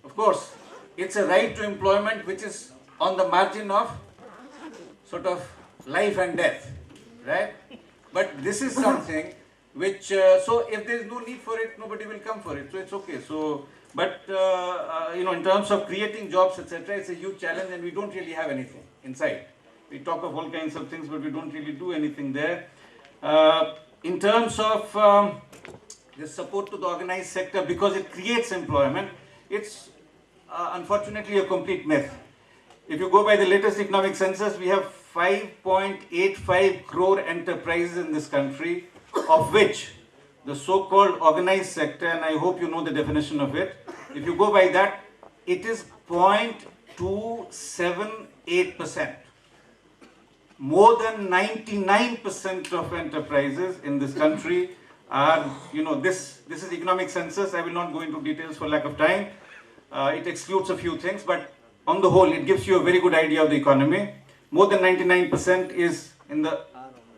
Of course, it's a right to employment which is on the margin of sort of life and death, right? But this is something which, so if there is no need for it, nobody will come for it, so it's okay. So, but in terms of creating jobs, etc., it's a huge challenge, and we don't really have anything inside. We talk of all kinds of things, but we don't really do anything there. In terms of the support to the organized sector, because it creates employment, it's unfortunately a complete myth. If you go by the latest economic census, we have 5.85 crore enterprises in this country, of which the so-called organized sector, and I hope you know the definition of it, if you go by that, it is 0.278%. More than 99% of enterprises in this country are, this is economic census. I will not go into details for lack of time. It excludes a few things, but on the whole, it gives you a very good idea of the economy. More than 99% is in the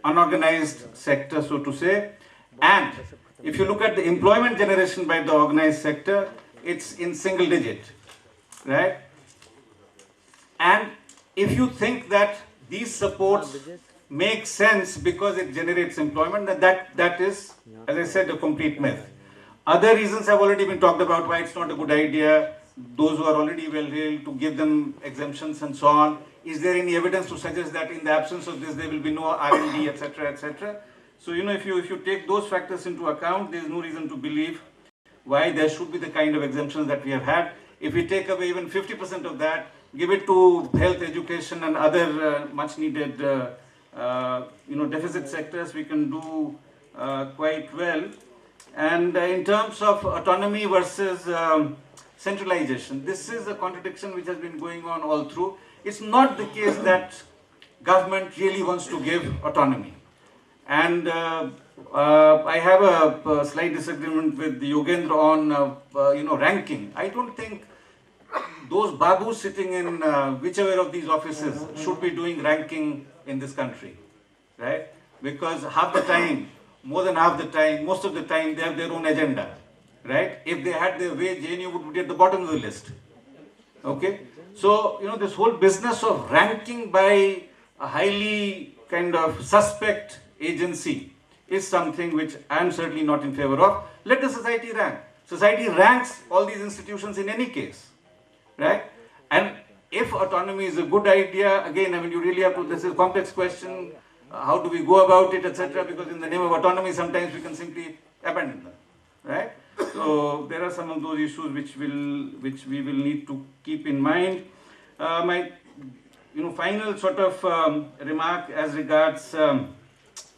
unorganized sector, so to say. And if you look at the employment generation by the organized sector, it's in single digit, right? And if you think that these supports make sense because it generates employment, then that is, as I said, a complete myth. Other reasons have already been talked about why it's not a good idea. Those who are already well-heeled, to give them exemptions and so on. Is there any evidence to suggest that in the absence of this there will be no R&D, etc., etc.? So, if you take those factors into account, there is no reason to believe why there should be the kind of exemptions that we have had. If we take away even 50% of that, give it to health, education, and other much-needed, deficit sectors, we can do quite well. And in terms of autonomy versus centralization, this is a contradiction which has been going on all through. It's not the case that government really wants to give autonomy. And I have a slight disagreement with Yogendra on, ranking. I don't think those babus sitting in whichever of these offices should be doing ranking in this country, right? Because half the time, more than half the time, most of the time, they have their own agenda, right? If they had their way, JNU would be at the bottom of the list, okay? So, this whole business of ranking by a highly kind of suspect agency is something which I am certainly not in favor of. Let the society rank. Society ranks all these institutions in any case, right? And if autonomy is a good idea, again, you really have to, this is a complex question, how do we go about it, etc., because in the name of autonomy, sometimes we can simply abandon them, right? So there are some of those issues which we will need to keep in mind. My final sort of remark as regards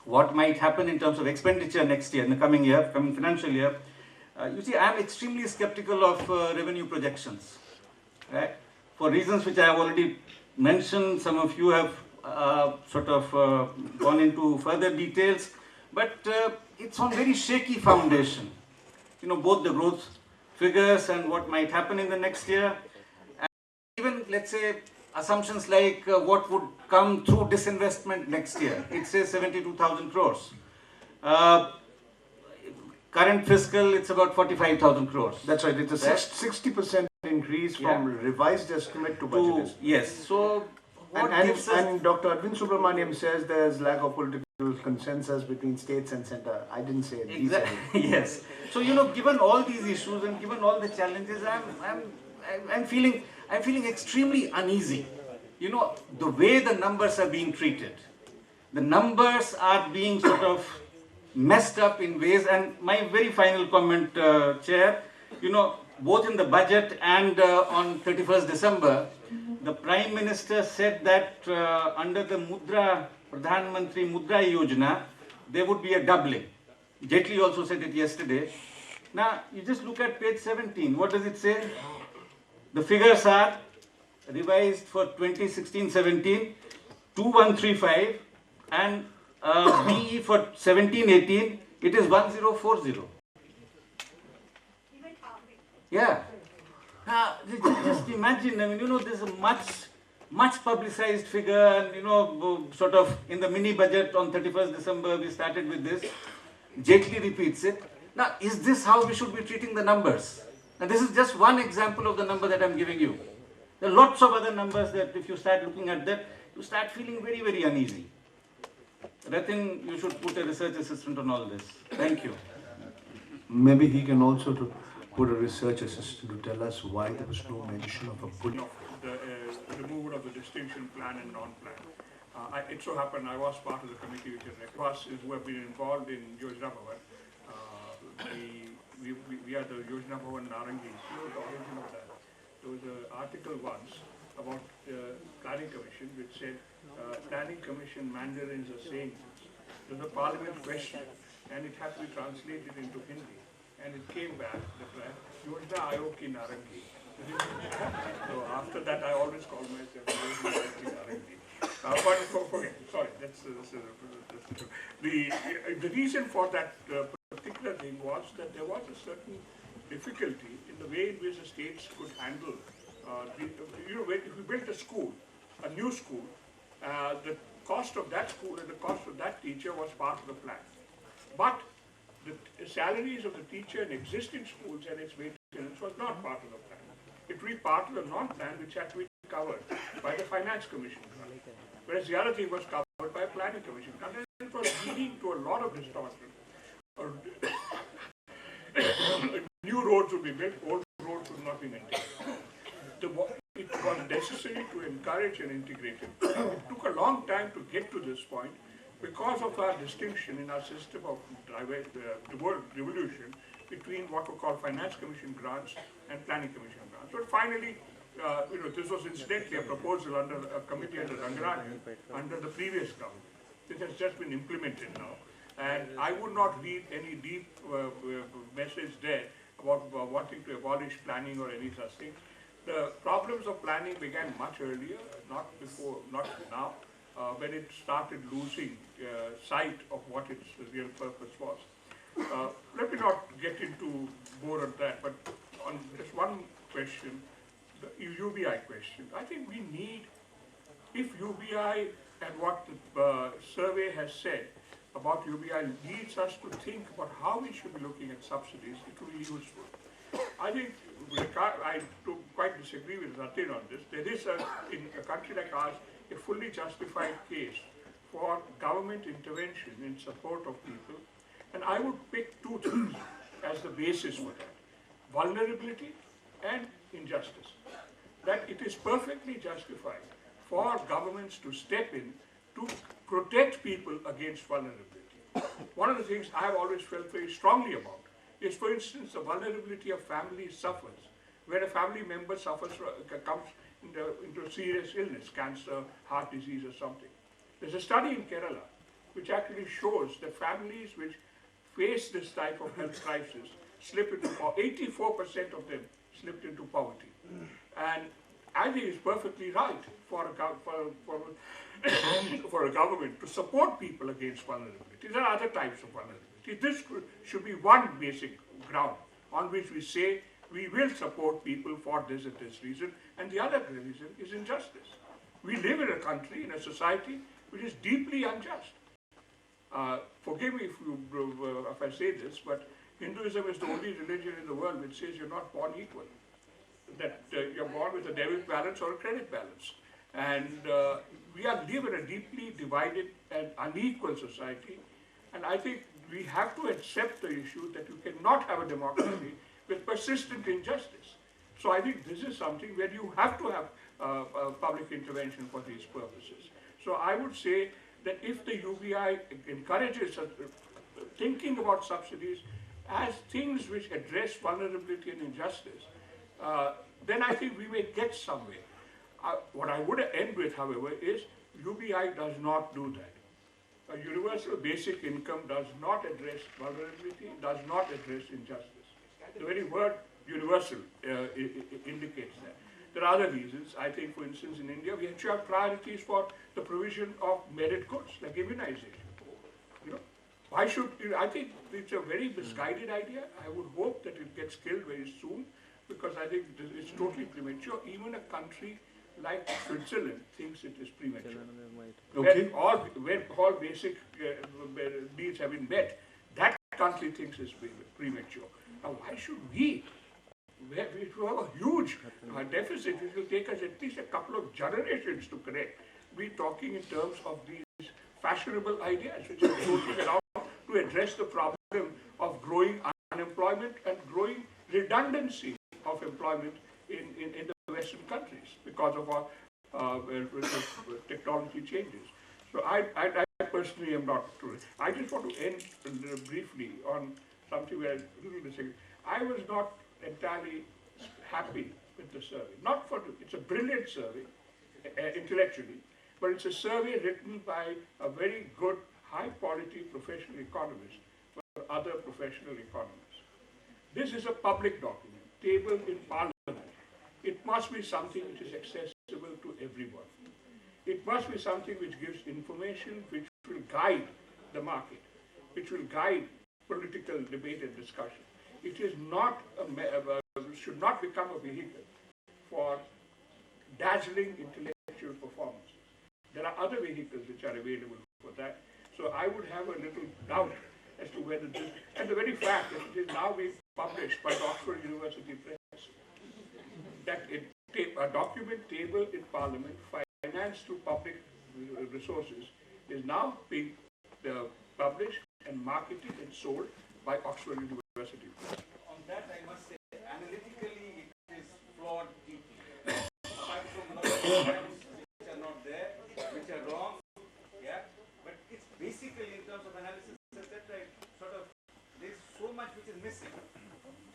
what might happen in terms of expenditure next year, in the coming financial year. You see, I am extremely skeptical of revenue projections, right? For reasons which I have already mentioned. Some of you have gone into further details, but it's on very shaky foundation. Both the growth figures and what might happen in the next year, and even, let's say, assumptions like what would come through disinvestment next year. It says 72,000 crores. Current fiscal, it's about 45,000 crores. That's right. It's a 60% increase from revised estimate to budget. Yes. So, and Dr. Arvind Subramaniam says there's lack of political consensus between states and center. I didn't say it. Exactly. Yes. So, given all these issues and given all the challenges, I'm feeling extremely uneasy. The way the numbers are being treated. The numbers are being sort of messed up in ways, and my very final comment, Chair, both in the budget and on 31st December, the Prime Minister said that under the Pradhan Mantri Mudra Yojana, there would be a doubling. Jaitley also said it yesterday. Now, you just look at page 17. What does it say? The figures are revised for 2016-17, 2135, and BE for 17-18, it is 1040. Yeah. Now, just imagine, there's a much publicized figure, and, sort of in the mini budget on 31st December, we started with this. Jaitley repeats it. Now, is this how we should be treating the numbers? And this is just one example of the number that I'm giving you. There are lots of other numbers that if you start looking at that, you start feeling very, very uneasy. But I think you should put a research assistant on all this. Thank you. Maybe he can also put a research assistant to tell us why there was no mention of a bullet. The removal of the distinction plan and non-plan. It so happened I was part of the committee which is requests who have been involved in Yojana Bhavan. We are the Yojana Bhavan Narangi. You know the origin of that. There was an article once about planning commission which said planning commission mandarins are saying this. There was a parliament question and it had to be translated into Hindi. And it came back, Yojana Ayog ki Narangi. So after that I always call myself Yojana Ayog ki Narangi. But okay, sorry, the reason for that particular thing was that there was a certain difficulty in the way in which the states could handle. If we built a school, a new school, the cost of that school and the cost of that teacher was part of the plan. But the salaries of the teacher in existing schools and its maintenance was not part of the plan. It was part of the non-plan which had to be covered by the Finance Commission. Whereas the other thing was covered by a Planning Commission. And it was leading to a lot of distortion. New roads would be built, old roads would not be maintained. It was necessary to encourage and integrate it. It took a long time to get to this point because of our distinction in our system of devolution between what were called Finance Commission grants and Planning Commission grants. But finally, this was incidentally a proposal under a committee under Rangarajan under the previous government. It has just been implemented now. And I would not read any deep message there about wanting to abolish planning or any such thing. The problems of planning began much earlier, not now, when it started losing sight of what its real purpose was. Let me not get into more on that, but on just one question, the UBI question. I think we need, if UBI and what the survey has said about UBI leads us to think about how we should be looking at subsidies, it will be useful. I think I quite disagree with Ratin on this. There is, in a country like ours, a fully justified case for government intervention in support of people. And I would pick two things as the basis for that. Vulnerability and injustice. That it is perfectly justified for governments to step in to protect people against vulnerability. One of the things I have always felt very strongly about is, for instance, the vulnerability of families suffers. When a family member comes into a serious illness, cancer, heart disease or something. There's a study in Kerala which actually shows that families which face this type of health crisis slip into 84% of them slipped into poverty. And I think it's perfectly right for a government to support people against vulnerability. There are other types of vulnerability. This should be one basic ground on which we say we will support people for this and this reason, and the other reason is injustice. We live in a country, in a society, which is deeply unjust. Forgive me if I say this, but Hinduism is the only religion in the world which says you're not born equal. That you're born with a debit balance or a credit balance. And we live in a deeply divided and unequal society. And I think we have to accept the issue that you cannot have a democracy with persistent injustice. So I think this is something where you have to have public intervention for these purposes. So I would say that if the UBI encourages thinking about subsidies as things which address vulnerability and injustice, then I think we may get somewhere. What I would end with, however, is UBI does not do that. A universal basic income does not address vulnerability, does not address injustice. The very word universal indicates that. There are other reasons. I think, for instance, in India, we actually have priorities for the provision of merit goods, like immunization. Why should, I think it's a very misguided idea. I would hope that it gets killed very soon, because I think it's totally premature. Even a country like Switzerland thinks it is premature. Okay. When all basic needs have been met, that country thinks it's premature. Now, why should we which will have a huge deficit, which will take us at least a couple of generations to correct. We're talking in terms of these fashionable ideas which are floating around to address the problem of growing unemployment and growing redundancy of employment in the Western countries because of our technology changes. So I personally am not true. I just want to end briefly on something where I was not entirely happy with the survey. Not for it's a brilliant survey intellectually, but it's a survey written by a very good, high-quality professional economist for other professional economists. This is a public document, tabled in Parliament. It must be something which is accessible to everyone. It must be something which gives information which will guide the market, which will guide political debate and discussion. It is not should not become a vehicle for dazzling intellectual performance. There are other vehicles which are available for that. So I would have a little doubt as to whether this, and the very fact that it is now being published by the Oxford University Press, that a document tabled in Parliament, financed through public resources, is now being published and marketed and sold by Oxford University Press. On that, I must say, analytically, it is flawed deeply. Apart from a lot of points which are not there, which are wrong, yeah. But it's basically in terms of analysis, etc. Sort of there's so much which is missing.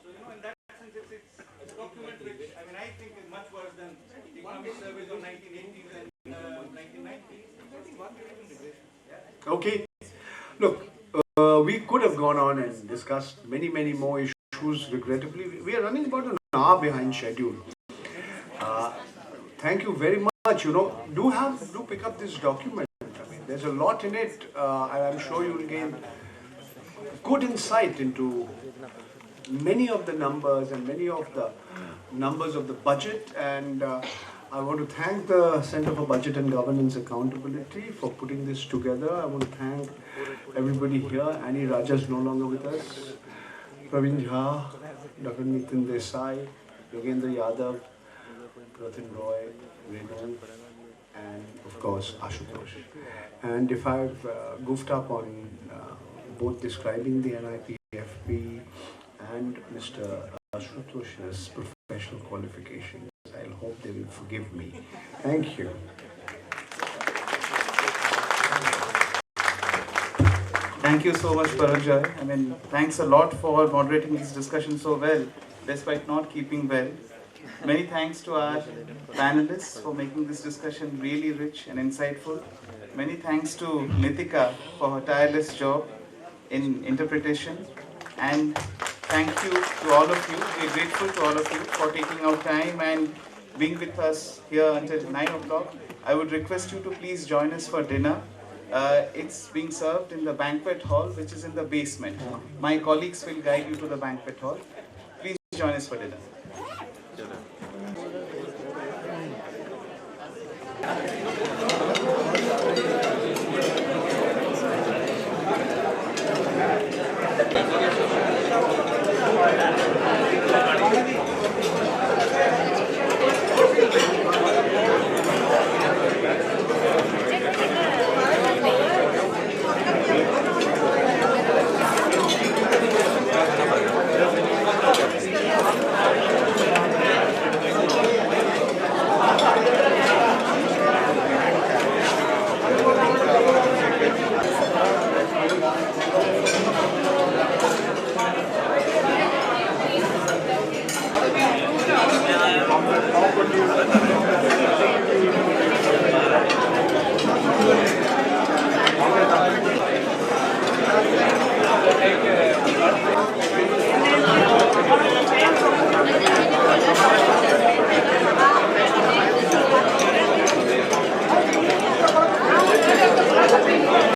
So in that sense, it's a document which I think is much worse than economic surveys of 1980s and 1990s. Yeah. Okay. Look, we could have gone on and discussed many more issues. Regrettably, we are running about an hour behind schedule. Thank you very much. Do pick up this document. There's a lot in it, and I'm sure you'll gain good insight into many of the numbers and many of the numbers of the budget. And I want to thank the Center for Budget and Governance Accountability for putting this together. I want to thank everybody here. Annie Raja is no longer with us. Praveen Jha, Dr. Nitin Desai, Yogendra Yadav, Pratin Roy, Renu, and of course Ashutosh. And if I've goofed up on both describing the NIPFP and Mr. Ashutosh's professional qualifications, I hope they will forgive me. Thank you. Thank you so much, Parag. Thanks a lot for moderating this discussion so well, despite not keeping well. Many thanks to our panelists for making this discussion really rich and insightful. Many thanks to Nitika for her tireless job in interpretation. And thank you to all of you. We're grateful to all of you for taking out time and being with us here until 9 o'clock. I would request you to please join us for dinner. It's being served in the banquet hall, which is in the basement. My colleagues will guide you to the banquet hall. Please join us for dinner.